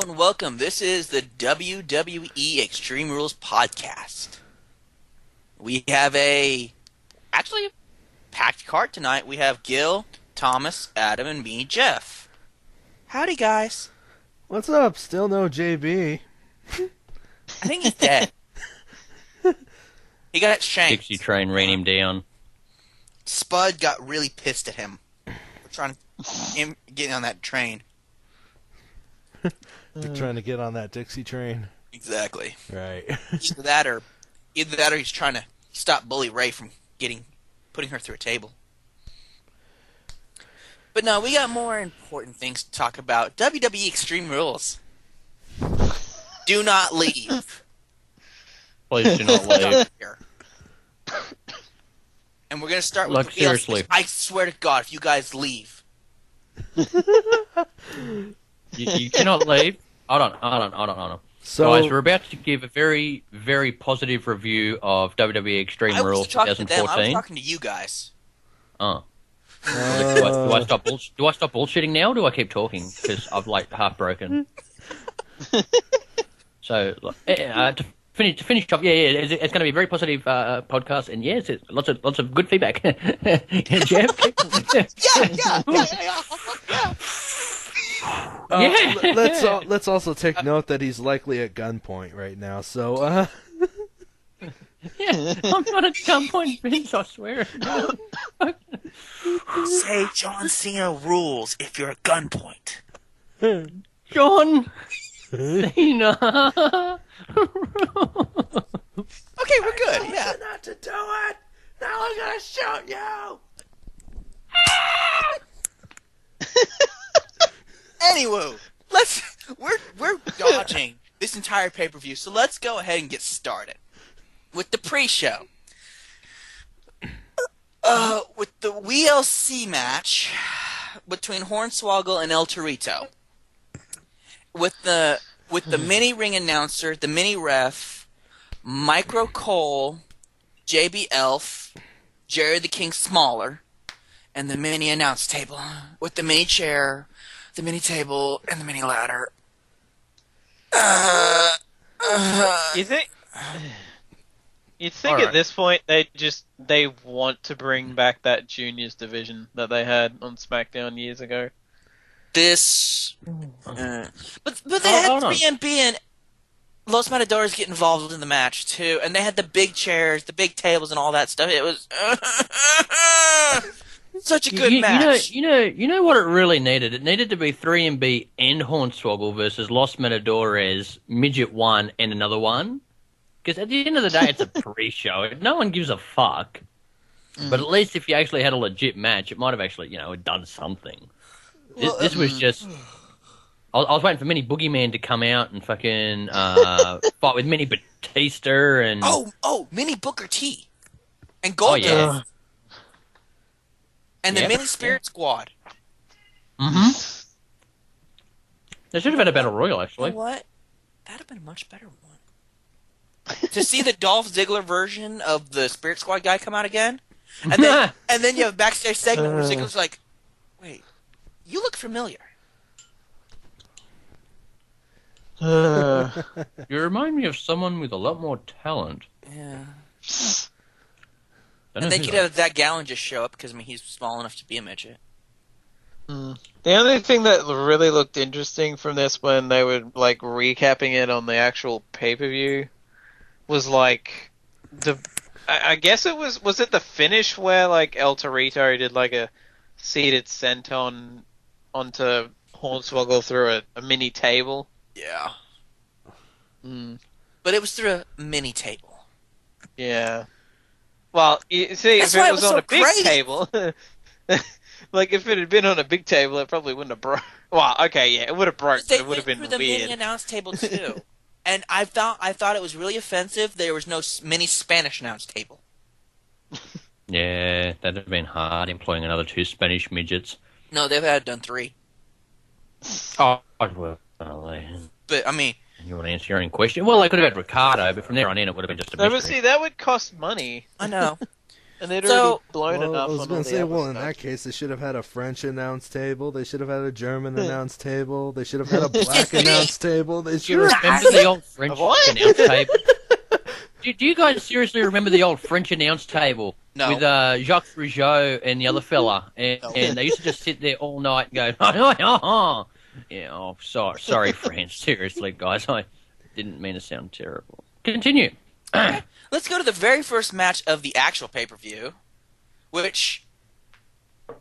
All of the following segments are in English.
and welcome. This is the WWE Extreme Rules podcast. We have actually a packed card tonight. We have Gil, Thomas, Adam, and me, Jeff. Howdy, guys. What's up? Still no JB. I think he's dead. He got shanked. Dixie Train ran him down. Spud got really pissed at him. We're trying to get on that train. They're trying to get on that Dixie train. Exactly. Right. Either that or he's trying to stop Bully Ray from putting her through a table. But no, we got more important things to talk about. WWE Extreme Rules. Do not leave. Please do not leave. And we're going to start with Look, seriously. I swear to God, if you guys leave. You cannot leave. Hold on. So, guys, we're about to give a very, very positive review of WWE Extreme Rules I was 2014. talking to you guys. Oh. Do I stop bullshitting now, or do I keep talking? Because I've half broken. So to finish off, it's going to be a very positive podcast, and yes, lots of good feedback. Jeff. Yeah. Let's also take note that he's likely at gunpoint right now. So. Yeah, I'm not at gunpoint, Vince. I swear. Say John Cena rules if you're at gunpoint. John Cena. Okay, we're good. Yeah. Not to do it. Now I'm gonna shoot you. Anywho, we're dodging this entire pay-per-view, so let's go ahead and get started with the pre-show. With the WLC match between Hornswoggle and El Torito. With the mini ring announcer, the mini ref, Micro Cole, JB Elf, Jerry the King Smaller, and the mini announce table with the mini chair, the mini table, and the mini ladder. You'd think at this point they want to bring back that juniors division that they had on SmackDown years ago. But they had 3MB and Los Matadores get involved in the match too, and they had the big chairs, the big tables, and all that stuff. It was such a good match. You know what it really needed? It needed to be 3MB and Hornswoggle versus Los Matadores, Midget 1 and another one. Because at the end of the day, it's a pre-show. No one gives a fuck. But at least if you actually had a legit match, it might have actually, done something. This was just... I was waiting for Mini Boogeyman to come out and fucking fight with Mini Batista and... Oh, Mini Booker T. And Goldust. And the Mini Spirit Squad. Mm-hmm. They should have had a Battle Royal, actually. You know what? That would have been a much better one. To see the Dolph Ziggler version of the Spirit Squad guy come out again, and then you have a backstage segment where Ziggler's like, "Wait, you look familiar." You remind me of someone with a lot more talent. Yeah. And then you'd have Zach Gallen just show up because he's small enough to be a midget. The only thing that really looked interesting from this when they were recapping it on the actual pay-per-view was I guess it was it the finish where El Torito did a seated senton onto Hornswoggle through a mini table? Yeah. But it was through a mini table. Yeah. Well, you see, if it was on a big table, if it had been on a big table, it probably wouldn't have broke. Well, okay, yeah, it would have broke, but it would have been weird. They went through the mini announce table too. And I thought it was really offensive. There was no mini Spanish announce table. Yeah, that'd have been hard employing another 2 Spanish midgets. No, they've had done 3. Oh, well. But I mean, you want to answer your own question? Well, they could have had Ricardo, but from there on in, it would have been just a mystery. But see, that would cost money. I know. And they'd already blown enough. I was going to say, in that case, they should have had a French announce table. They should have had a German announce table. They should have had a black announce table. They should have... Remember the old French announce table? Do you guys seriously remember the old French announce table? No. With Jacques Rougeau and the other fella. And they used to just sit there all night and go, yeah, sorry, France. Seriously, guys. I didn't mean to sound terrible. Continue. Let's go to the very first match of the actual pay-per-view, which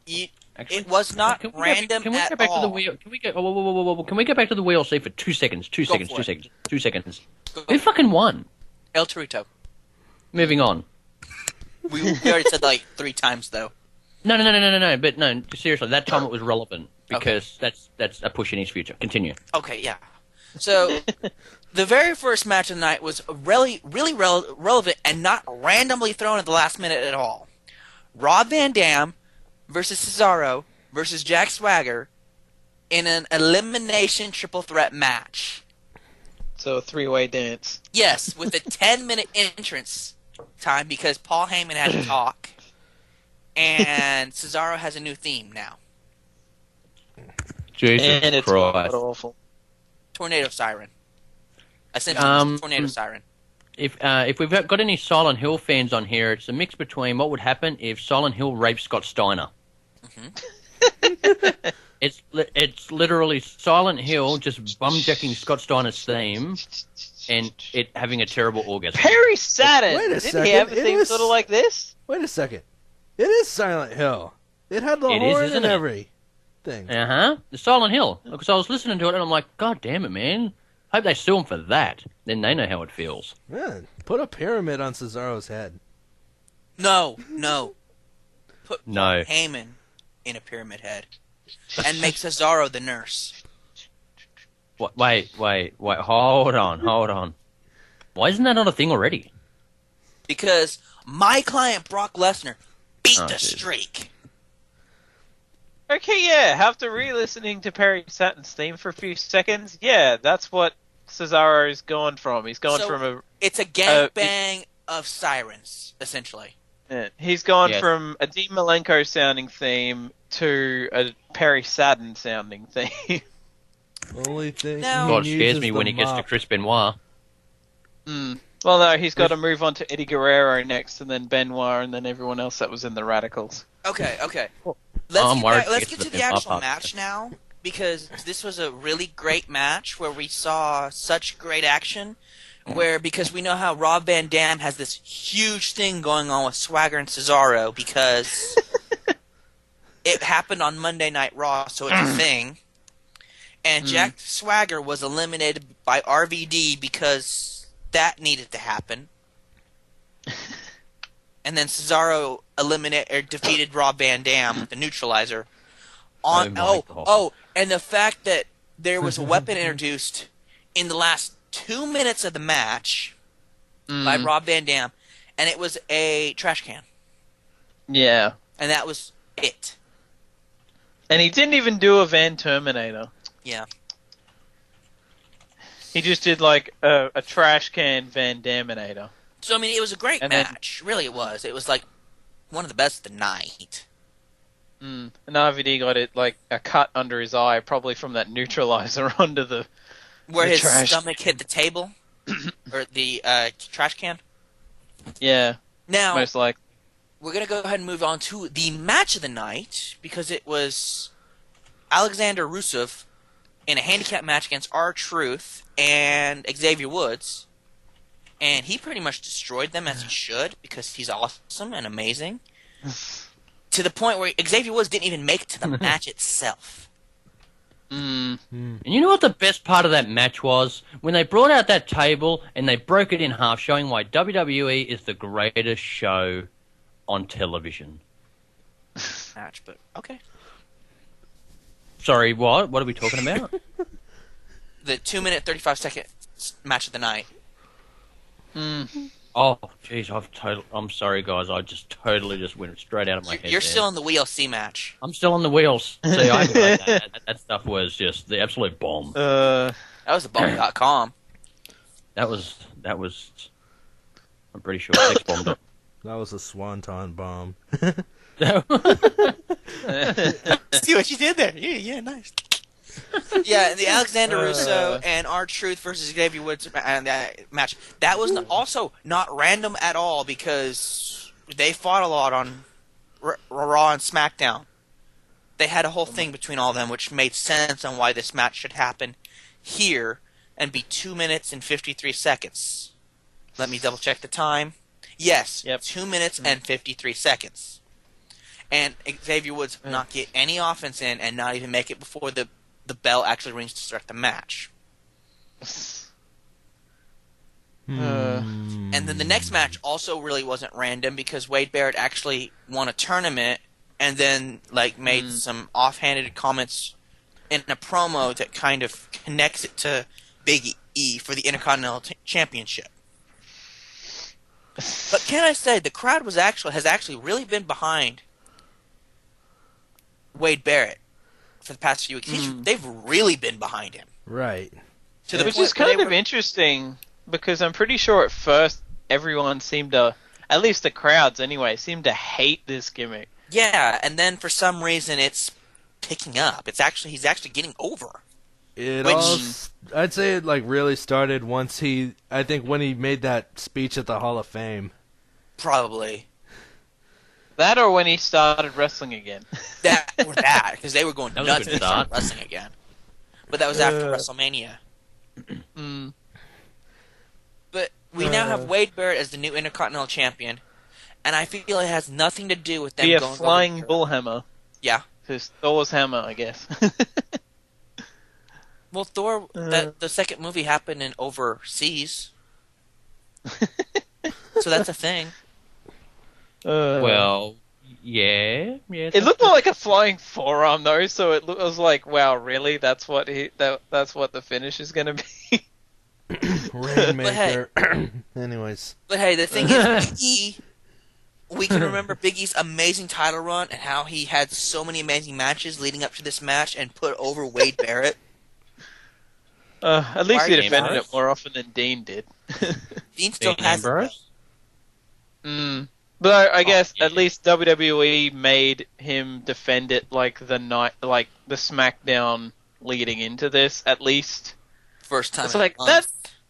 it was not random can we at go back all. To the wheel? Can we go? Whoa. Can we go back to the WLC for 2 seconds? 2 seconds. 2 seconds. 2 seconds. Who fucking won? El Torito. Moving on. We already said like 3 times though. No. But no, seriously, that time it was relevant because that's a push in his future. Continue. Okay, yeah. So the very first match of the night was really relevant and not randomly thrown at the last minute at all. Rob Van Dam versus Cesaro versus Jack Swagger in an elimination triple threat match. So a 3-way dance. Yes, with a 10-minute entrance time because Paul Heyman had to talk. And Cesaro has a new theme now. Jesus and it's Christ. awful. Tornado Siren. Essentially, Tornado Siren. If we've got any Silent Hill fans on here, it's a mix between what would happen if Silent Hill raped Scott Steiner. Mm-hmm. It's literally Silent Hill just bumjacking Scott Steiner's theme and it having a terrible orgasm. Perry Saturn! Wait a Didn't second. he have a theme sort of like this? Wait a second. It is Silent Hill. It had the horn and everything. The Silent Hill. Because I was listening to it and I'm like, God damn it, man. Hope they sue him for that. Then they know how it feels. Man, put a pyramid on Cesaro's head. No. Put No. Heyman in a pyramid head. And make Cesaro the nurse. What? Wait. Hold on. Why isn't that not a thing already? Because my client Brock Lesnar beat the Jesus. streak. Okay, yeah, after re-listening to Perry Saturn's theme for a few seconds, yeah, that's what Cesaro's gone from. He's gone from a... It's a gangbang of sirens, essentially. Yeah, he's gone from a Dean Malenko-sounding theme to a Perry Saturn-sounding theme. Only thing Now- God scares me when he gets to Chris Benoit. Well, no, he's got to move on to Eddie Guerrero next, and then Benoit, and then everyone else that was in the Radicals. Okay. I'm worried Let's to get to get the the actual Benoit match now, because this was a really great match where we saw such great action. Because we know how Rob Van Dam has this huge thing going on with Swagger and Cesaro because it happened on Monday Night Raw, so it's a thing. And Jack Swagger was eliminated by RVD because that needed to happen. And then Cesaro defeated Rob Van Dam with the neutralizer. And the fact that there was a weapon introduced in the last 2 minutes of the match by Rob Van Dam, and it was a trash can. Yeah. And that was it. And he didn't even do a Van Terminator. Yeah. He just did like a trash can Van Daminator. So, I mean, it was a great match. Really, it was. It was like one of the best of the night. And RVD got it like a cut under his eye, probably from that neutralizer onto the Where his trash stomach hit the table? Or the trash can? Yeah. Now, Most like. we're going to go ahead and move on to the match of the night, because it was Alexander Rusev in a handicap match against R-Truth and Xavier Woods. And he pretty much destroyed them, as he should, because he's awesome and amazing. To the point where Xavier Woods didn't even make it to the match itself. And you know what the best part of that match was? When they brought out that table and they broke it in half, showing why WWE is the greatest show on television. Match, but okay. Sorry, what? What are we talking about? The 2-minute, 35-second match of the night. Oh, jeez, I'm sorry, guys. I just totally went straight out of my head. You're still in the WLC match. I'm still on the wheels. See, I that stuff was just the absolute bomb. That was the bomb.com. That was. I'm pretty sure Sex bombed it. That was a swanton bomb. See what you did there? Yeah, nice. Yeah, the Alexander Russo and R-Truth versus Xavier Woods match. That was also not random at all because they fought a lot on Raw and SmackDown. They had a whole thing between all of them, which made sense on why this match should happen here and be 2 minutes and 53 seconds. Let me double check the time. Yes, 2 minutes and 53 seconds. And Xavier Woods not get any offense in and not even make it before the bell actually rings to start the match. And then the next match also really wasn't random because Wade Barrett actually won a tournament and then made some offhanded comments in a promo that kind of connects it to Big E for the Intercontinental Championship. But can I say the crowd has actually really been behind Wade Barrett for the past few weeks. They've really been behind him. Right. Which is kind of interesting because I'm pretty sure at first everyone seemed to, at least the crowds anyway, seemed to hate this gimmick. Yeah, and then for some reason it's picking up. He's actually getting over. I'd say it really started once when he made that speech at the Hall of Fame. Probably. That or when he started wrestling again. That, because they were going nuts when he started wrestling again. But that was after WrestleMania. But we now have Wade Barrett as the new Intercontinental Champion, and I feel it has nothing to do with them going going a flying bullhammer. Yeah. His Thor's hammer, I guess. Well, Thor, the second movie happened in overseas. So that's a thing. Well, yeah. It looked more like a flying forearm, though, so it was like, wow, really? That's what that's what the finish is going to be? Rainmaker. Anyways. But hey, the thing is, Big E, we can remember Big E's amazing title run and how he had so many amazing matches leading up to this match and put over Wade Barrett. At least he defended it more often than Dean did. Dean still has it. But I guess at least WWE made him defend it the night, the SmackDown leading into this. At least first time. It's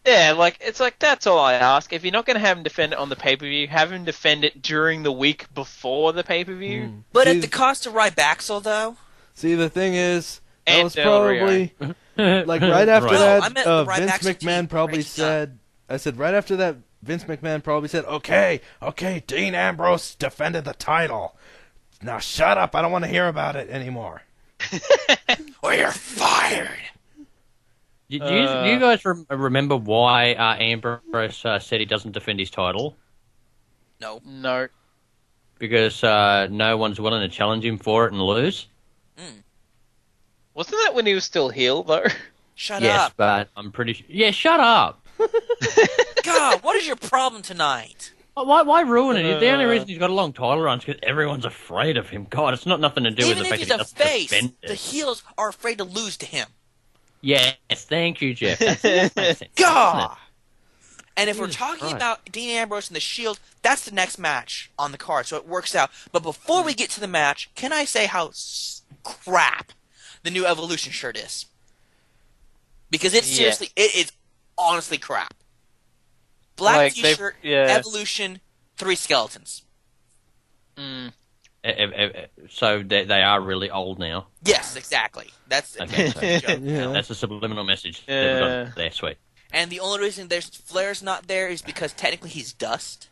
that's that's all I ask. If you're not going to have him defend it on the pay-per-view, have him defend it during the week before the pay-per-view. But at the cost of Rybaxel, though. See, the thing is, that was probably right after that. Vince McMahon probably said. I said right after that. Vince McMahon probably said, okay, Dean Ambrose defended the title. Now shut up, I don't want to hear about it anymore. Or you're fired. Do you guys remember why Ambrose said he doesn't defend his title? No. Because no one's willing to challenge him for it and lose? Wasn't that when he was still heel, though? Shut up. Yes, but I'm pretty sure... Yeah, shut up! God, what is your problem tonight? Why ruin it? The only reason he's got a long title run is because everyone's afraid of him. God, it's not nothing to do with the fact that he doesn't defend it. Even if he's a face, the heels are afraid to lose to him. Yes, thank you, Jeff. God! And if we're talking about Dean Ambrose and the Shield, that's the next match on the card, so it works out. But before we get to the match, can I say how crap the new Evolution shirt is? Because it is honestly crap. Black t-shirt, Evolution, 3 skeletons. So they are really old now. Yes, exactly. That's That's a subliminal message. There, sweet. And the only reason Flair's not there is because technically he's dust.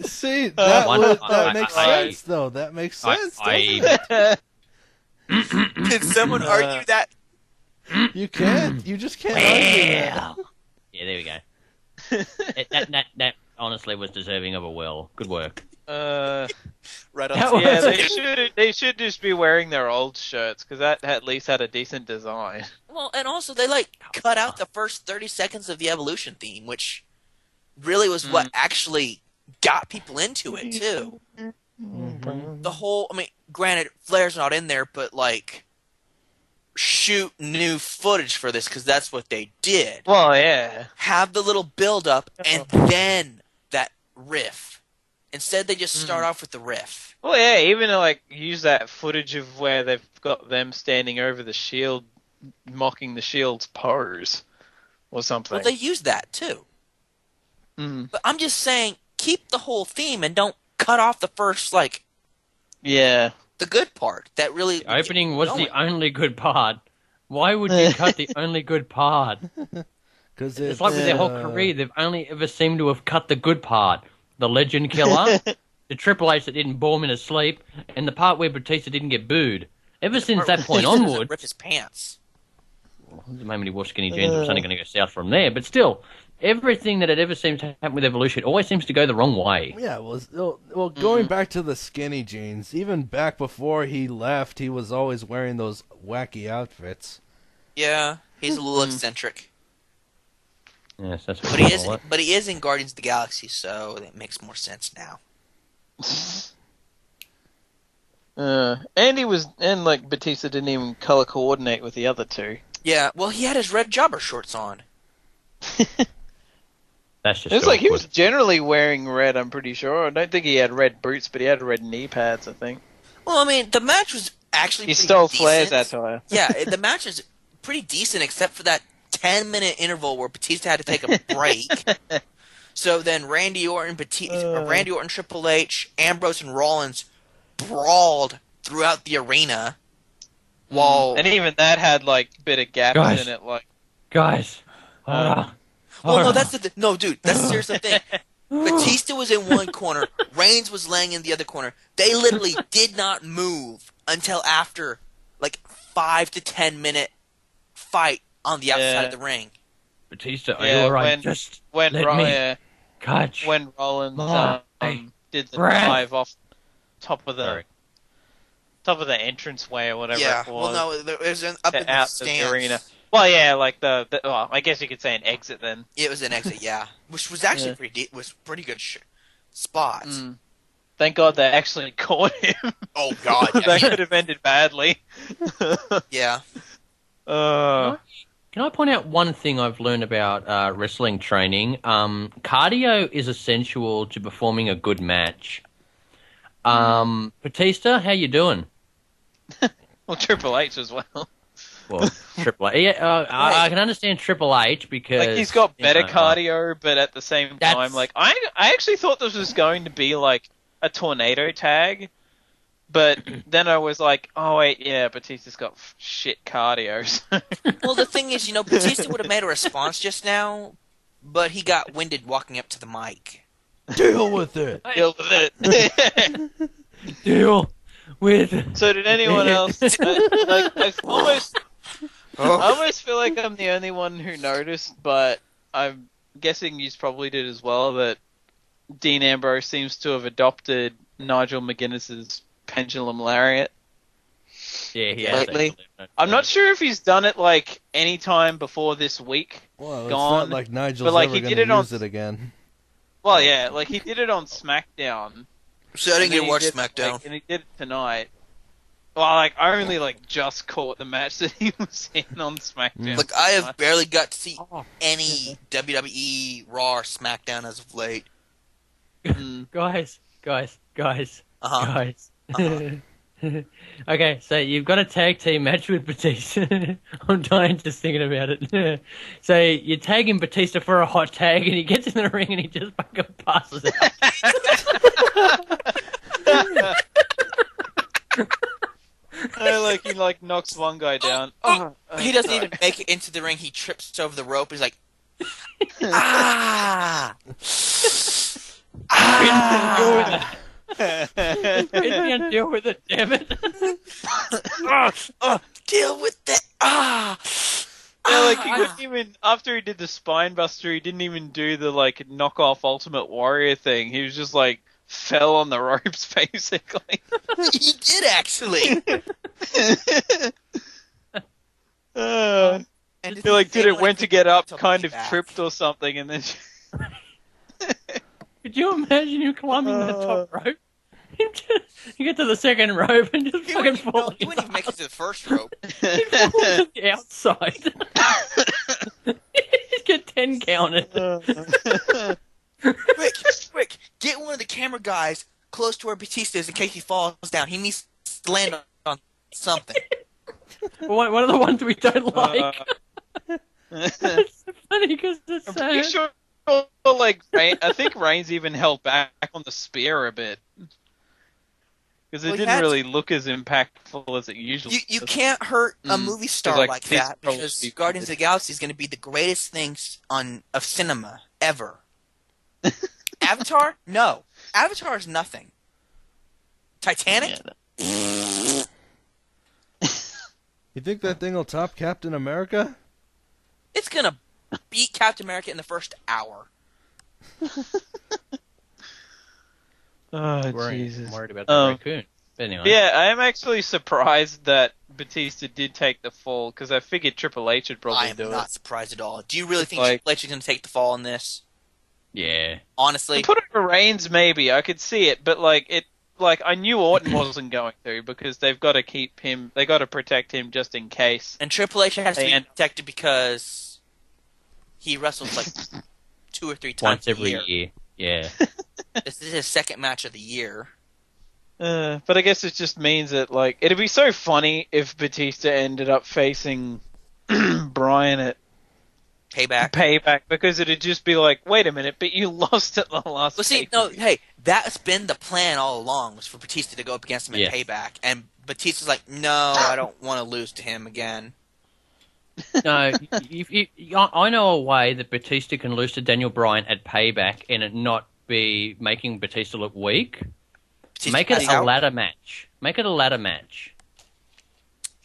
See, that makes sense, though. That makes sense. Did someone argue that? You can't. You just can't argue that. Yeah, there we go. that honestly was deserving of a well. Good work. Right on. Yeah, they should just be wearing their old shirts because that at least had a decent design. Well, and also they cut out the first 30 seconds of the Evolution theme, which really was what actually got people into it too. The whole, granted, Flair's not in there, but shoot new footage for this because that's what they did. Well, yeah. Have the little build up and then that riff. Instead, they just start off with the riff. Well, yeah, even like use that footage of where they've got them standing over the Shield, mocking the Shield's pose or something. Well, they use that too. But I'm just saying, keep the whole theme and don't cut off the first the good part. That really the opening was the only good part. Why would you cut the only good part? Because it's like with their whole career, they've only ever seemed to have cut the good part. The Legend Killer, the Triple H that didn't bore him in his sleep, and the part where Batista didn't get booed. Ever since that point onward... rip his pants. Well, the moment he wore skinny jeans, it was only going to go south from there. But still, everything that had ever seemed to happen with Evolution always seems to go the wrong way. Yeah, well, going back to the skinny jeans, even back before he left, he was always wearing those wacky outfits. Yeah, he's a little eccentric. Yes, that's what but he is in Guardians of the Galaxy, so it makes more sense now. And Batista didn't even color coordinate with the other two. Yeah, well, he had his red jobber shorts on. That's just it's like he was generally wearing red, I'm pretty sure. I don't think he had red boots, but he had red knee pads, I think. Well, I mean, the match was actually he stole decent. Flair's attire. Yeah, the match was pretty decent, except for that 10-minute interval where Batista had to take a break. So then Randy Orton, Triple H, Ambrose, and Rollins brawled throughout the arena. And even that had bit of gaps in it, guys. No, that's no, dude. That's the serious thing. Batista was in one corner, Reigns was laying in the other corner. They literally did not move until after 5 to 10 minute fight on the outside of the ring. Batista, are you alright? Just let me catch. When Rollins did the dive off top of the entranceway or whatever. Yeah, it was. well, no, it was up in the stands. The arena. Well, yeah, I guess you could say an exit then. It was an exit, yeah, which was actually pretty good spot. Thank God they actually caught him. Oh God, yeah. That could have ended badly. Yeah. Can I point out one thing I've learned about wrestling training? Cardio is essential to performing a good match. Batista, how you doing? Well, Triple H as well. Well, Triple H. Yeah, I can understand Triple H because he's got better cardio, but at the same time, I actually thought this was going to be a tornado tag, but then I was like, oh wait, yeah, Batista's got shit cardio. Well, the thing is, Batista would have made a response just now, but he got winded walking up to the mic. Deal with it. Deal with it. Deal with it. So did anyone else? I almost feel like I'm the only one who noticed, but I'm guessing you probably did as well, that Dean Ambrose seems to have adopted Nigel McGuinness's pendulum lariat. Yeah, he has. Lately. I'm not sure if he's done it any time before this week. Well, it's not like Nigel's ever going to use it again. Well, yeah, he did it on SmackDown. So I didn't get to watch SmackDown. And he did it tonight. Well, I only just caught the match that he was in on SmackDown. I have barely got to see any WWE Raw or SmackDown as of late. Guys. Okay, so you've got a tag team match with Batista. I'm dying just thinking about it. So you tag him Batista for a hot tag, and he gets in the ring and he just fucking passes out. He knocks one guy down. He doesn't even make it into the ring. He trips over the rope. He's like, ah. Deal with it, damn it. Deal with it. Yeah, he couldn't even, after he did the spine buster, he didn't even do the knockoff Ultimate Warrior thing. He was just fell on the ropes basically. He did actually. And he went to get up, kind of tripped or something, and then. Could you imagine you climbing that top rope? You get to the second rope and just fucking fall. You wouldn't even make it to the first rope. You fall to the outside. Just get 10 counted. Quick! Get one of the camera guys close to where Batista is in case he falls down. He needs to land on something. One of the ones we don't like. It's funny because it's I'm pretty sure, like, I think Reigns even held back on the spear a bit. Because it didn't really look as impactful as it usually does. You can't hurt a movie star like that because Guardians of the Galaxy is going to be the greatest things of cinema ever. Avatar? No. Avatar is nothing. Titanic? Yeah. You think that thing will top Captain America? It's going to beat Captain America in the first hour. Oh, Jesus. I'm worried about the raccoon. Anyway. Yeah, I am actually surprised that Batista did take the fall, because I figured Triple H would probably do it. I am not surprised at all. Do you really think Triple H is going to take the fall in this? Yeah. Honestly? Put it for Reigns, maybe. I could see it, but I knew Orton wasn't going to, because they've got to keep him, they got to protect him just in case. And Triple H has to be protected because he wrestles like 2 or 3 times once every year. Yeah. This is his second match of the year. But I guess it just means that, like, it'd be so funny if Batista ended up facing Bryan at Payback, because it'd just be like, wait a minute, but you lost at the last. Well, see, no, hey, that's been the plan all along, was for Batista to go up against him at Payback, and Batista's like, no, I don't want to lose to him again. No, I know a way that Batista can lose to Daniel Bryan at Payback and it not be making Batista look weak. Make it a ladder match. Make it a ladder match.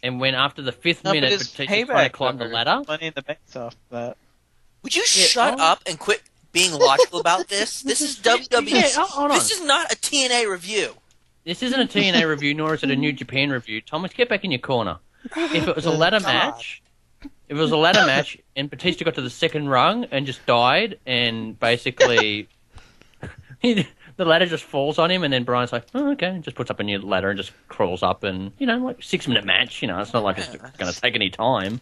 And when after the 5th minute, Batista's trying to climb the ladder. Money in the bank after that. Would you shut up and quit being logical about this? This is WWE. This is not a TNA review. This isn't a TNA review, nor is it a New Japan review. Thomas, get back in your corner. If it was a ladder match, and Batista got to the second rung and just died, and basically the ladder just falls on him, and then Brian's like, oh, okay, and just puts up a new ladder and just crawls up, and, like 6-minute match, it's not like it's going to take any time.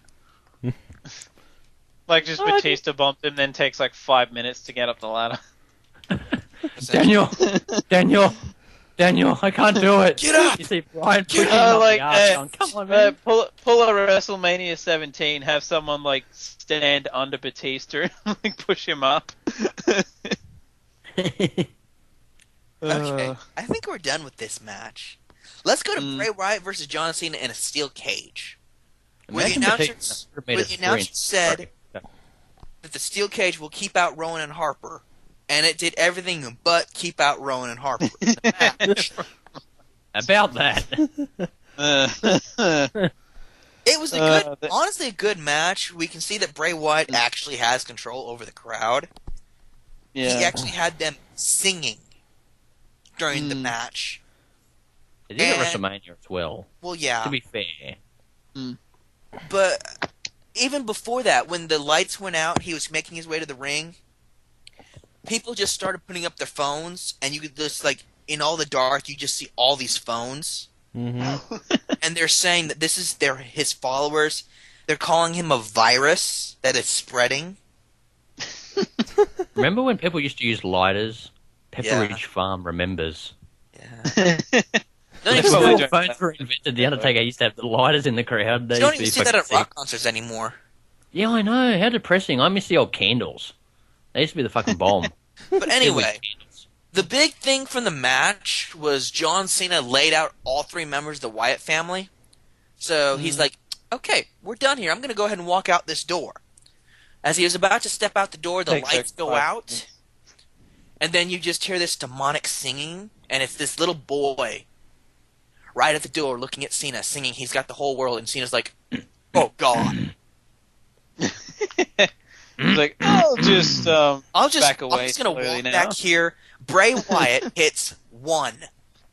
Like just Batista bumped him, then takes like 5 minutes to get up the ladder. Daniel, I can't do it. Get up! You see Brian pushing him up the arse. Come on, man. Pull a WrestleMania 17, have someone like stand under Batista and like push him up. Okay, I think we're done with this match. Let's go to Bray Wyatt versus John Cena in a steel cage. Where the announcer said that the steel cage will keep out Rowan and Harper, and it did everything but keep out Rowan and Harper in the match. About that. It was honestly a good match. We can see that Bray Wyatt actually has control over the crowd. Yeah. He actually had them singing during the match. It is at WrestleMania as well. Well, yeah. To be fair. But even before that, when the lights went out, he was making his way to the ring. People just started putting up their phones, and you could just, like, in all the dark, you just see all these phones. Mm-hmm. And they're saying that this is his followers. They're calling him a virus that is spreading. Remember when people used to use lighters? Pepperidge Farm remembers. Yeah. Before phones were invented, The Undertaker used to have the lighters in the crowd. You don't even see that at rock concerts anymore. Yeah, I know. How depressing. I miss the old candles. They used to be the fucking bomb. But anyway, the big thing from the match was John Cena laid out all 3 members of the Wyatt family. So he's like, okay, we're done here. I'm going to go ahead and walk out this door. As he was about to step out the door, the lights go out. And then you just hear this demonic singing. And it's this little boy right at the door looking at Cena singing He's Got the Whole World. And Cena's like, oh, God. He's like, I'll just back away. I'm just going to walk back here. Bray Wyatt hits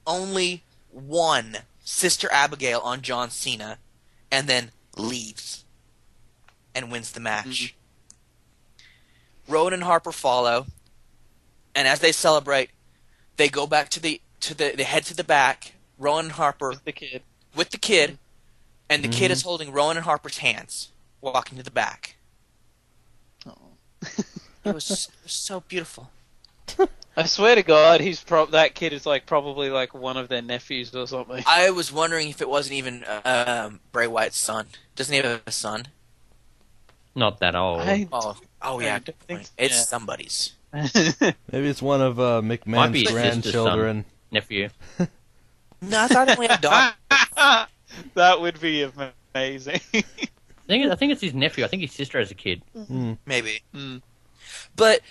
only one Sister Abigail on John Cena, and then leaves and wins the match. Rowan and Harper follow, and as they celebrate, they go back to the they head to the back. Rowan and Harper With the kid. And the kid is holding Rowan and Harper's hands, walking to the back. Oh. It was so beautiful. I swear to God, that kid is probably one of their nephews or something. I was wondering if it wasn't even Bray Wyatt's son. Doesn't he have a son? Not that old. Oh yeah, it's somebody's. Maybe it's one of McMahon's grandchildren. Nephew. No, I thought he only had daughters. That would be amazing. I think it's his nephew. I think his sister has a kid. Maybe. But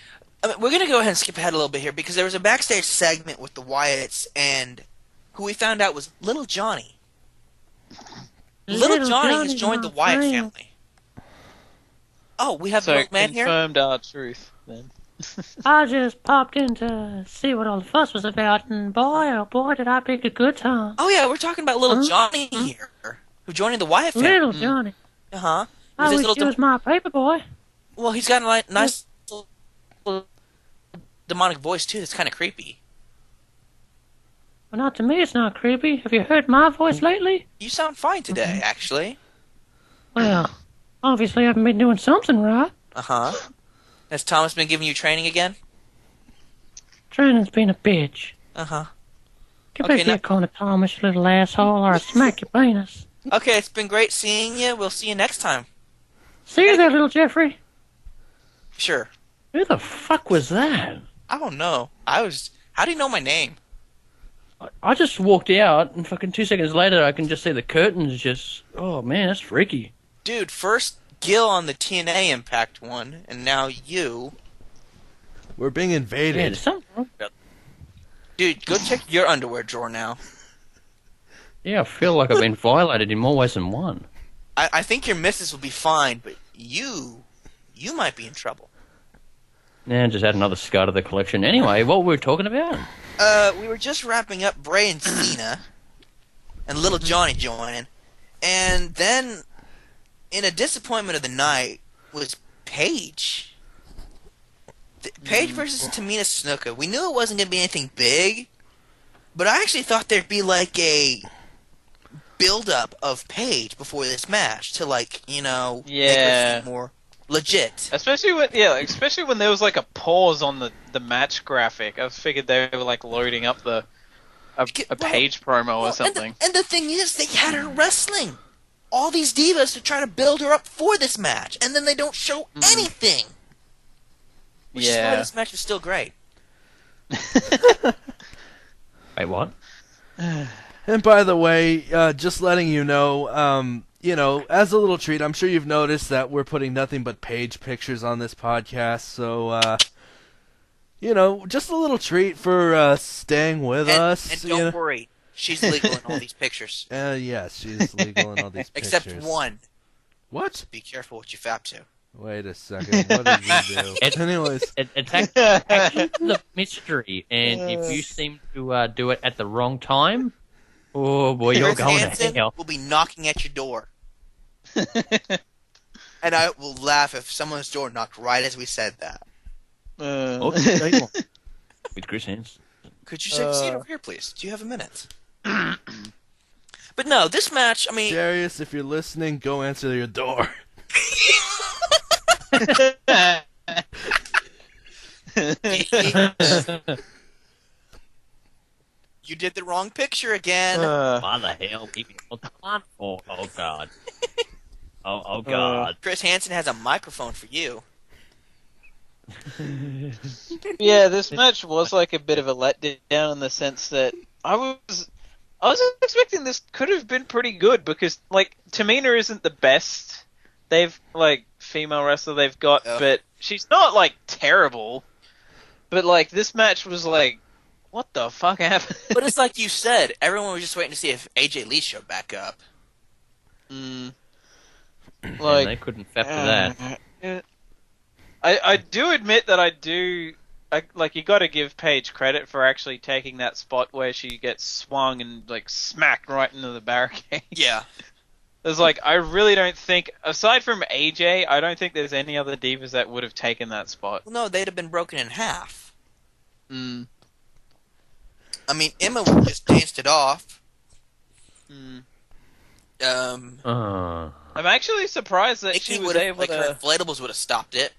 we're going to go ahead and skip ahead a little bit here because there was a backstage segment with the Wyatts and who we found out was Little Johnny. Little Johnny has joined the Wyatt family. Oh, we have the old man here? Confirmed our truth, then. I just popped in to see what all the fuss was about, and boy, oh boy, did I pick a good time. Oh yeah, we're talking about Little Johnny here, who joined the Wyatt family. Little Johnny. Uh-huh. I wish he was my paper boy. Well, he's got a nice little demonic voice, too, that's kind of creepy. Well, not to me, it's not creepy. Have you heard my voice lately? You sound fine today, actually. Well, obviously I haven't been doing something right. Uh-huh. Has Thomas been giving you training again? Training's been a bitch. Uh-huh. Get back here, calling Thomas, you little asshole, or I'll smack your penis. Okay, it's been great seeing you. We'll see you next time. See you there, little Jeffrey. Sure. Who the fuck was that? I don't know. How do you know my name? I just walked out, and fucking 2 seconds later, I can just see the curtains just... Oh, man, that's freaky. Dude, first Gil on the TNA Impact one, and now you. We're being invaded. Yeah, there's something wrong about that. Dude, go check your underwear drawer now. Yeah, I feel like I've been violated in more ways than one. I think your missus will be fine, but you might be in trouble. Yeah, just add another scar to the collection. Anyway, what were we talking about? We were just wrapping up Bray and Cena, and Little Johnny joining, and then, in a disappointment of the night, was Paige. Paige versus Tamina Snuka. We knew it wasn't going to be anything big, but I actually thought there'd be a build-up of Paige before this match to make her seem more legit. Especially when there was a pause on the match graphic. I figured they were loading up a Paige promo or something. And the thing is, they had her wrestling all these divas to try to build her up for this match, and then they don't show anything. Which is why this match is still great. Wait, what? And by the way, just letting you know, as a little treat, I'm sure you've noticed that we're putting nothing but Paige pictures on this podcast. So, just a little treat for staying with us. And don't worry, she's legal in all these pictures. Yes, she's legal in all these pictures. Except one. What? Be careful what you fap to. Wait a second. What did we do? Anyways. It's actually the mystery, and if you seem to do it at the wrong time, oh boy, you're going to hell. Will be knocking at your door. And I will laugh if someone's door knocked right as we said that. With Chris Hansen. Could you take a seat over here, please? Do you have a minute? But no, this match, I mean... Darius, if you're listening, go answer your door. You did the wrong picture again. Why the hell keep it on? Oh God. Oh God. Chris Hansen has a microphone for you. Yeah, this match was a bit of a letdown in the sense that I was expecting this could have been pretty good because Tamina isn't the best female wrestler they've got, but she's not terrible. But this match was what the fuck happened? But it's like you said, everyone was just waiting to see if AJ Lee showed back up. And they couldn't fap to that. I do admit that you got to give Paige credit for actually taking that spot where she gets swung and smacked right into the barricade. Yeah. It's I really don't think, aside from AJ, I don't think there's any other divas that would have taken that spot. Well, no, they'd have been broken in half. I mean, Emma just danced it off. I'm actually surprised that she was able to. Her inflatables would have stopped it.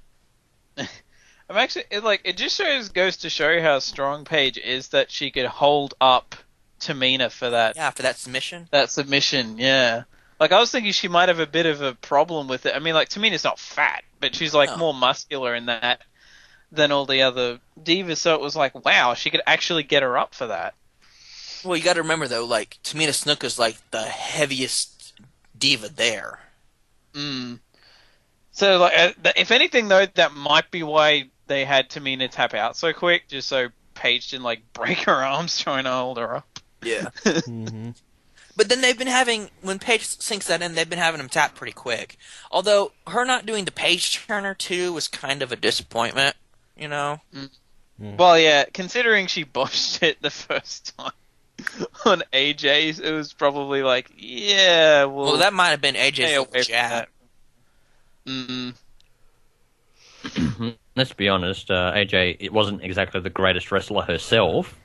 I'm actually it just goes to show how strong Paige is that she could hold up Tamina for that. Yeah, for that submission. That submission, yeah. Like, I was thinking she might have a bit of a problem with it. I mean, like, Tamina's not fat, but she's, like, more muscular in that than all the other divas, so it was like, wow, she could actually get her up for that. Well, you gotta remember, though, like, Tamina Snuka's, like, the heaviest diva there. So, like, if anything, though, that might be why they had Tamina tap out so quick, just so Paige didn't, like, break her arms trying to hold her up. Yeah. But then they've been having, when Paige sinks that in, they've been having him tap pretty quick. Although, her not doing the Paige turner, too, was kind of a disappointment, you know? Well, yeah, considering she botched it the first time on AJ's, it was probably like, yeah, well, that might have been AJ's jab. Let's be honest, AJ, it wasn't exactly the greatest wrestler herself.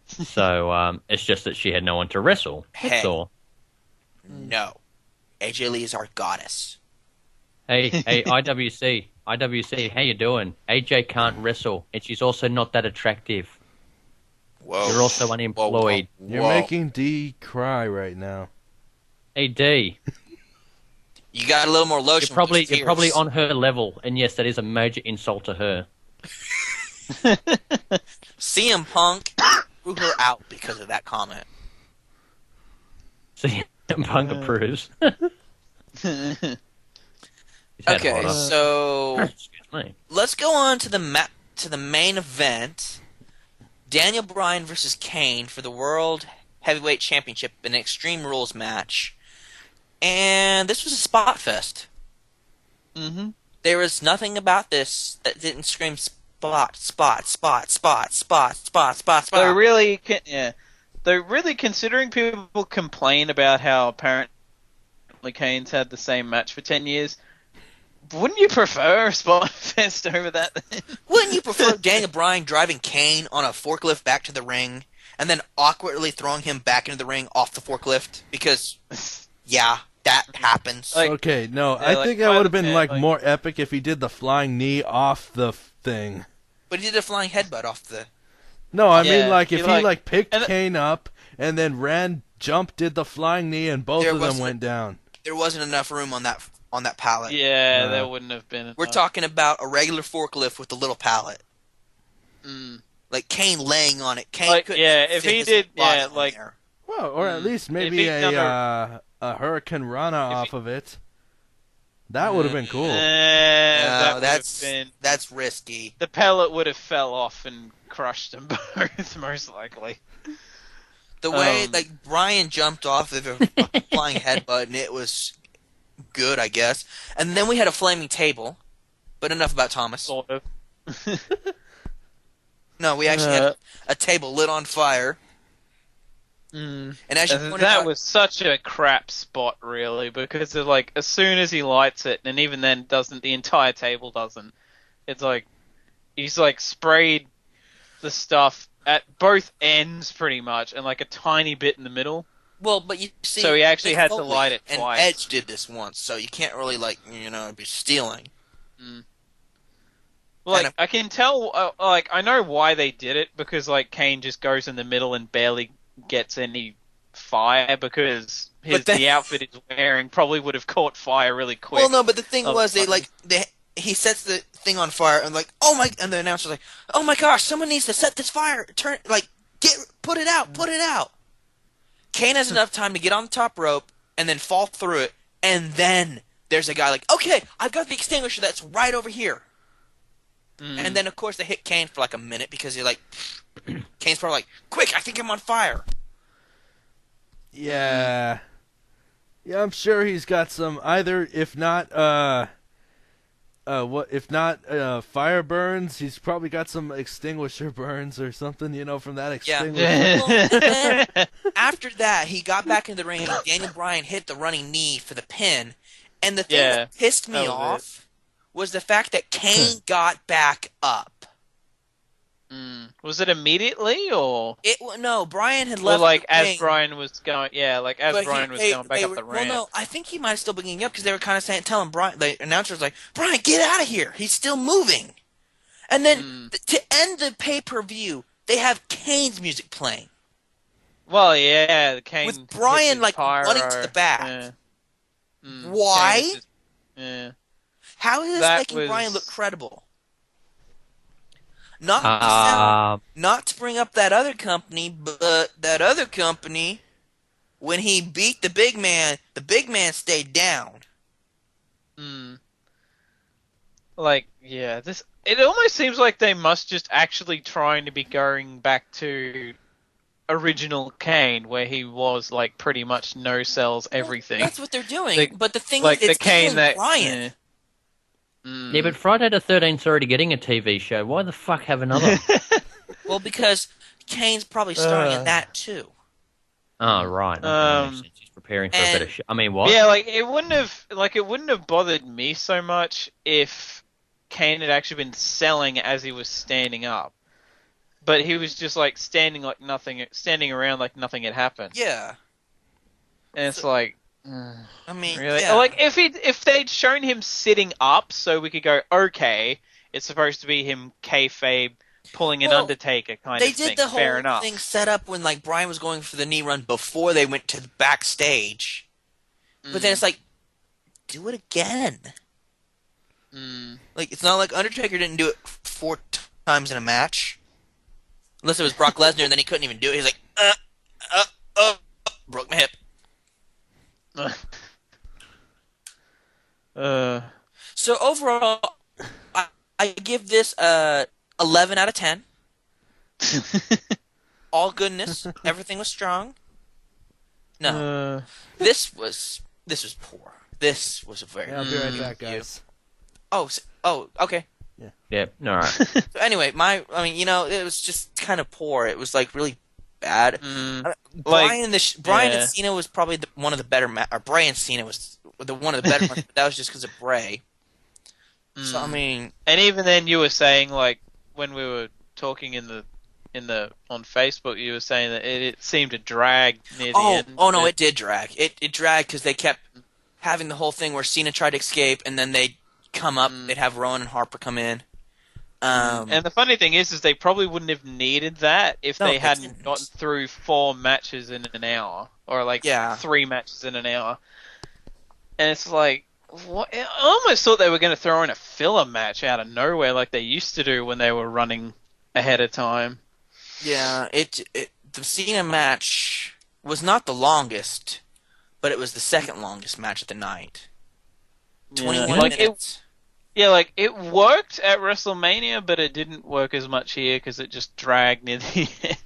So, it's just that she had no one to wrestle. That's all. No. AJ Lee is our goddess. Hey, IWC, how you doing? AJ can't wrestle, and she's also not that attractive. Whoa. You're also unemployed. Whoa. You're making D cry right now. Hey, D. You got a little more lotion. You're probably on her level, and yes, that is a major insult to her. CM Punk threw her out because of that comment. CM Punk approves. Okay, so excuse me. Let's go on to the main event. Daniel Bryan versus Kane for the World Heavyweight Championship in an Extreme Rules match. And this was a spot fest. There was nothing about this that didn't scream spot. They're really, considering people complain about how apparently Kane's had the same match for 10 years. Wouldn't you prefer a spot fest over that? Wouldn't you prefer Daniel Bryan driving Kane on a forklift back to the ring and then awkwardly throwing him back into the ring off the forklift? Because, yeah, that happens. Okay, no, I think that would have been more epic if he did the flying knee off the thing. But he did a flying headbutt off the... No, I mean, if he picked Kane up and then jumped, did the flying knee, and both of them went down. There wasn't enough room on that pallet. Yeah, there wouldn't have been enough. We're talking about a regular forklift with a little pallet. Like Kane laying on it. Kane couldn't if he did, there. Well, or at least maybe a Hurricane Rana off of it. That would have been cool. That's risky. The pellet would have fell off and crushed them both, most likely. The way Bryan jumped off of a flying headbutt, and it was good, I guess. And then we had a flaming table, but enough about Thomas. Sort of. No, we actually had a table lit on fire. And as you pointed out, was such a crap spot, really, because as soon as he lights it, and even then the entire table doesn't. It's like he's sprayed the stuff at both ends pretty much, and a tiny bit in the middle. Well, but you see, so he actually had to light it and twice. Edge did this once, so you can't really be stealing. Well, I can tell, I know why they did it, because Kane just goes in the middle and barely gets any fire, because the outfit he's wearing probably would have caught fire really quick. Well, no, but the thing was he sets the thing on fire and and the announcer's like, oh my gosh, someone needs to set this fire, put it out. Kane has enough time to get on the top rope and then fall through it, and then there's a guy okay, I've got the extinguisher that's right over here. And then, of course, they hit Kane for a minute because you're Kane's probably quick, I think I'm on fire. Yeah. Yeah, I'm sure he's got some, if not fire burns, he's probably got some extinguisher burns or something, from that extinguisher. Yeah. Well, after that, he got back into the ring and Daniel Bryan hit the running knee for the pin. And the thing that pissed me off was the fact that Kane got back up. Was it immediately, or No, Brian had or left. like the as ring, Brian was going? Yeah, like as but Brian was going back up the ramp. Well, no, I think he might have still been getting up because they were kind of telling Brian. The announcer was like, "Brian, get out of here! He's still moving." And then to end the pay-per-view, they have Kane's music playing. Well, yeah, Kane with Brian like pyro. running to the back. Yeah. Why? Yeah. How is this making Brian look credible? Not to bring up that other company, but that other company, when he beat the big man stayed down. Like, yeah, it almost seems like they must just actually trying to be going back to original Kane, where he was like pretty much no sells everything. That's what they're doing. But the thing is, it's Kane that Brian. Yeah, but Friday the 13th's already getting a TV show. Why the fuck have another? Well, because Kane's probably starring in that too. Oh, right. Okay, he's preparing for a better show. I mean, what? Yeah, like it wouldn't have bothered me so much if Kane had actually been selling as he was standing up. But he was just like standing around like nothing had happened. Yeah. And it's like, I mean, really? Yeah. Like if they'd shown him sitting up, so we could go, okay, it's supposed to be him kayfabe pulling an Undertaker kind of thing. They did the Fair whole enough. thing set up when like Brian was going for the knee run before they went to the backstage. But then it's like, do it again. Like, it's not like Undertaker didn't do it 4 times in a match. Unless it was Brock Lesnar, and then he couldn't even do it. He's like, broke my hip. So overall, I give this 11 out of 10. All goodness, everything was strong. No, this was poor. This was a very. I'll be right back, guys. Oh, okay. Yeah. All right. So anyway, it was just kind of poor. It was like really bad. Brian and Cena was probably one of the better. Or Bray and Cena was one of the better ones. But that was just because of Bray. So I mean, and even then, you were saying like when we were talking on Facebook, you were saying that it seemed to drag near the end. Oh no, it did drag. It dragged because they kept having the whole thing where Cena tried to escape, and then they'd come up. They'd have Rowan and Harper come in. And the funny thing is they probably wouldn't have needed that if they hadn't gotten through 4 matches in an hour, or like 3 matches in an hour. And it's like, what? I almost thought they were going to throw in a filler match out of nowhere, like they used to do when they were running ahead of time. Yeah, the Cena match was not the longest, but it was the second longest match of the night. 21 minutes. It worked at WrestleMania, but it didn't work as much here because it just dragged near the end.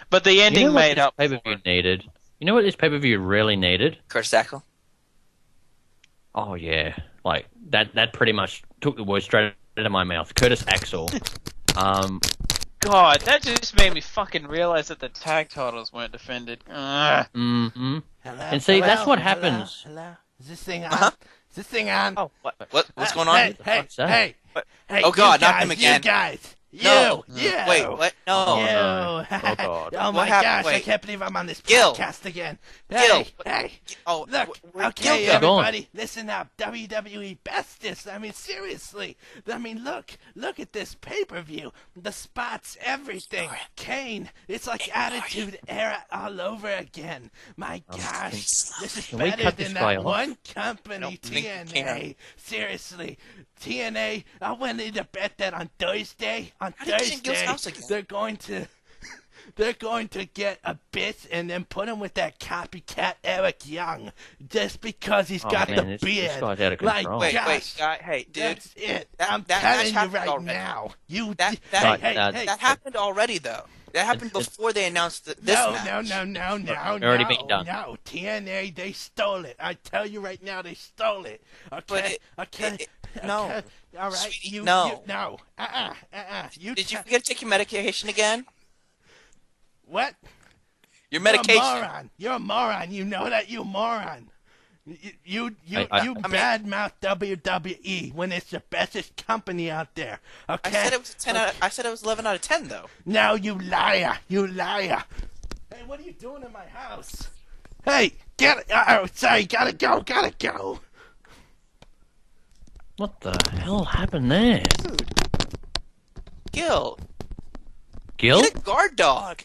But the ending made up for it. Needed. You know what this pay-per-view really needed? Curtis Axel. Oh yeah, like that pretty much took the words straight out of my mouth. Curtis Axel. God, that just made me fucking realize that the tag titles weren't defended. Mm-hmm. And see, that's what happens. Hello? Is this thing on? Is this thing on? Oh, what's going on? Hey. Oh God, not him again. You guys. No. You. Wait, what? No. You. Oh God. Oh my gosh, I can't believe I'm on this Gil. podcast again. Gil. Hey. Oh, look. Okay, Gil, everybody, listen up. WWE Bestest. I mean, seriously. I mean, look at this pay-per-view. The spots, everything. Kane. It's like Attitude Era all over again. My gosh, this is better than that one company, TNA. Seriously. TNA, I wanted to bet that on Thursday. On Thursday, they're going to get a bit and then put him with that copycat Eric Young, just because he's got the beard. This guy's out of control. Wait, hey, dude. That's it. I'm telling you right now. That happened already, though. That happened before they announced this match. No. Already been done. No, TNA, they stole it. I tell you right now, they stole it. Okay. No. All right. Sweetie, no. Did you forget to take your medication again? What? Your medication. You're a moron. You know that, you moron. You badmouth WWE when it's the bestest company out there. Okay. I said it was 10 I said it was 11 out of 10 though. No, you liar! You liar! Hey, what are you doing in my house? Hey, sorry, gotta go. What the hell happened there? Gil, Gil? get a guard dog.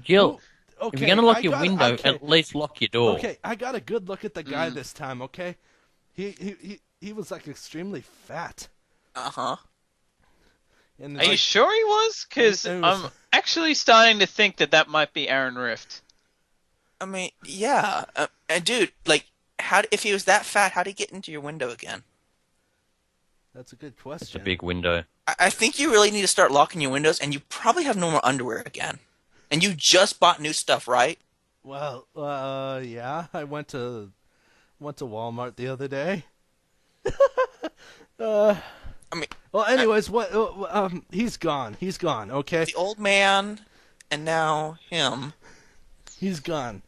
Gil, Okay, if you're gonna lock your window, at least lock your door. Okay, I got a good look at the guy this time. Okay, he was like extremely fat. Uh-huh. Are you sure he was? Because I'm actually starting to think that might be Aaron Rift. I mean, yeah. And dude, like, if he was that fat, how'd he get into your window again? That's a good question. It's a big window. I think you really need to start locking your windows, and you probably have no more underwear again. And you just bought new stuff, right? Well, yeah. I went to Walmart the other day. I mean, well, anyways, he's gone. He's gone. Okay. The old man, and now him. He's gone.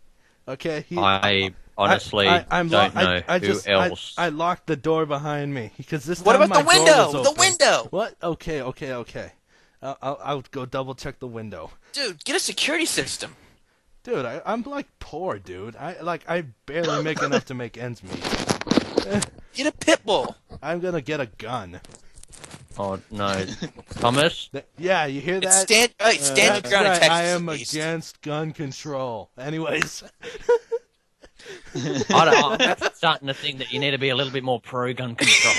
Okay. I honestly don't know who else. I locked the door behind me because this What time about the my door window? was The open. window. What? Okay. I'll go double check the window. Dude, get a security system. Dude, I'm like poor, dude. I barely make enough to make ends meet. Get a pit bull. I'm gonna get a gun. Oh no, Thomas. Yeah, you hear that? Stand your ground in Texas. I am at least. against gun control. Anyways. I'm starting to think that you need to be a little bit more pro gun control.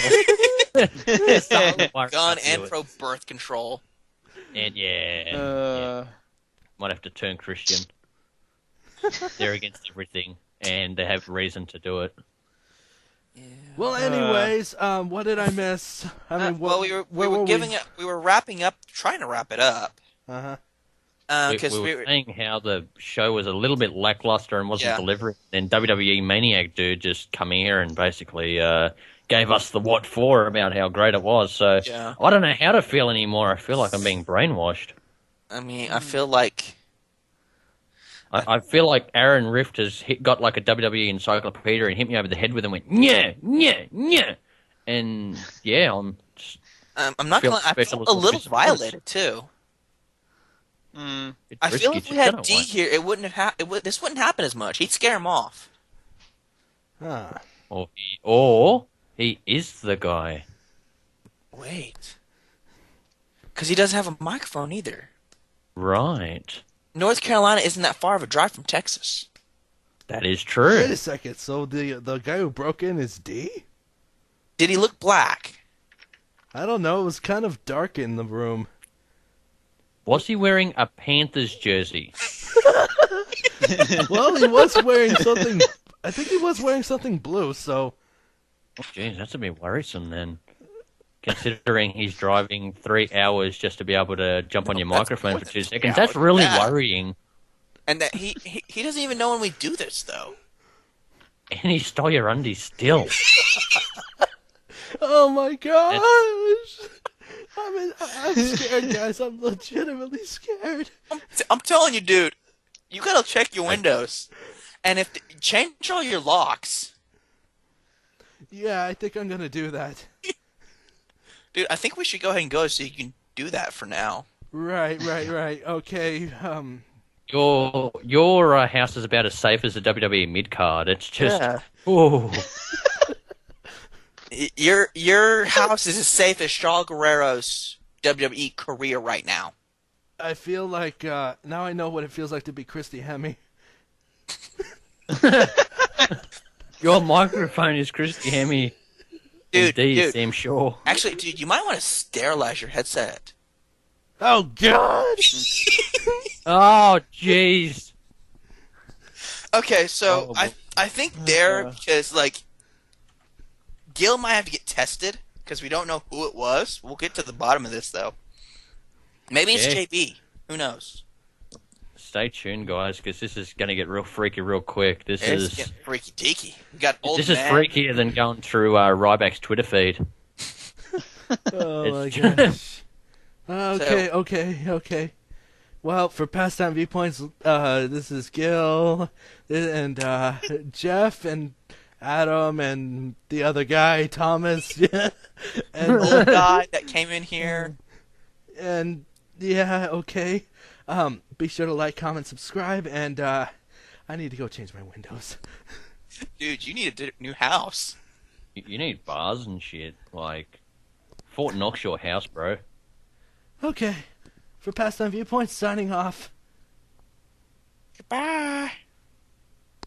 Gun and pro birth control. And yeah. Might have to turn Christian. They're against everything, and they have reason to do it. Yeah. Well, anyways, what did I miss? I mean, we were wrapping up, trying to wrap it up. Uh-huh. We were saying how the show was a little bit lackluster and wasn't delivering. Then WWE Maniac dude just come here and basically gave us the what for about how great it was. So I don't know how to feel anymore. I feel like I'm being brainwashed. I mean, I feel like Aaron Rift has got like a WWE encyclopedia and hit me over the head with it and went, yeah. And yeah, I'm not gonna. I feel a little violated too. I feel if we had D here, it wouldn't have this wouldn't happen as much. He'd scare him off. Huh. Or he is the guy. Wait, because he doesn't have a microphone either. Right. North Carolina isn't that far of a drive from Texas. That is true. Wait a second. So the guy who broke in is D? Did he look black? I don't know. It was kind of dark in the room. Was he wearing a Panthers jersey? Well, he was wearing something. I think he was wearing something blue. So. Oh, jeez, that's a bit worrisome then. Considering he's driving 3 hours just to be able to jump on your microphone for 2 seconds, that's really worrying. And that he doesn't even know when we do this, though. And he stole your undies still. Oh my gosh! I'm scared, guys. I'm legitimately scared. I'm telling you, dude. You gotta check your windows, and change all your locks. Yeah, I think I'm gonna do that. Dude, I think we should go ahead and go so you can do that for now. Right. Okay. Your house is about as safe as a WWE mid card. It's just Your house is as safe as Shaw Guerrero's WWE career right now. I feel like now I know what it feels like to be Christy Hemme. Your microphone is Christy Hemme. Dude, Sam Shaw. Actually, dude, you might want to sterilize your headset. Oh God! Oh jeez. Okay, so I think because like Gil might have to get tested because we don't know who it was. We'll get to the bottom of this though. Maybe it's JB. Who knows? Stay tuned, guys, because this is going to get real freaky real quick. This is getting freaky deaky. We got old This man. is freakier than going through Ryback's Twitter feed. Oh my gosh. Okay. Well, for Pastime Viewpoints, this is Gil, and Jeff, and Adam, and the other guy, Thomas, and the old guy that came in here. And, yeah, okay. Be sure to like, comment, subscribe, and I need to go change my windows. Dude, you need a new house. You need bars and shit, like Fort Knox your house, bro. Okay. For Pastime Viewpoints, signing off. Goodbye.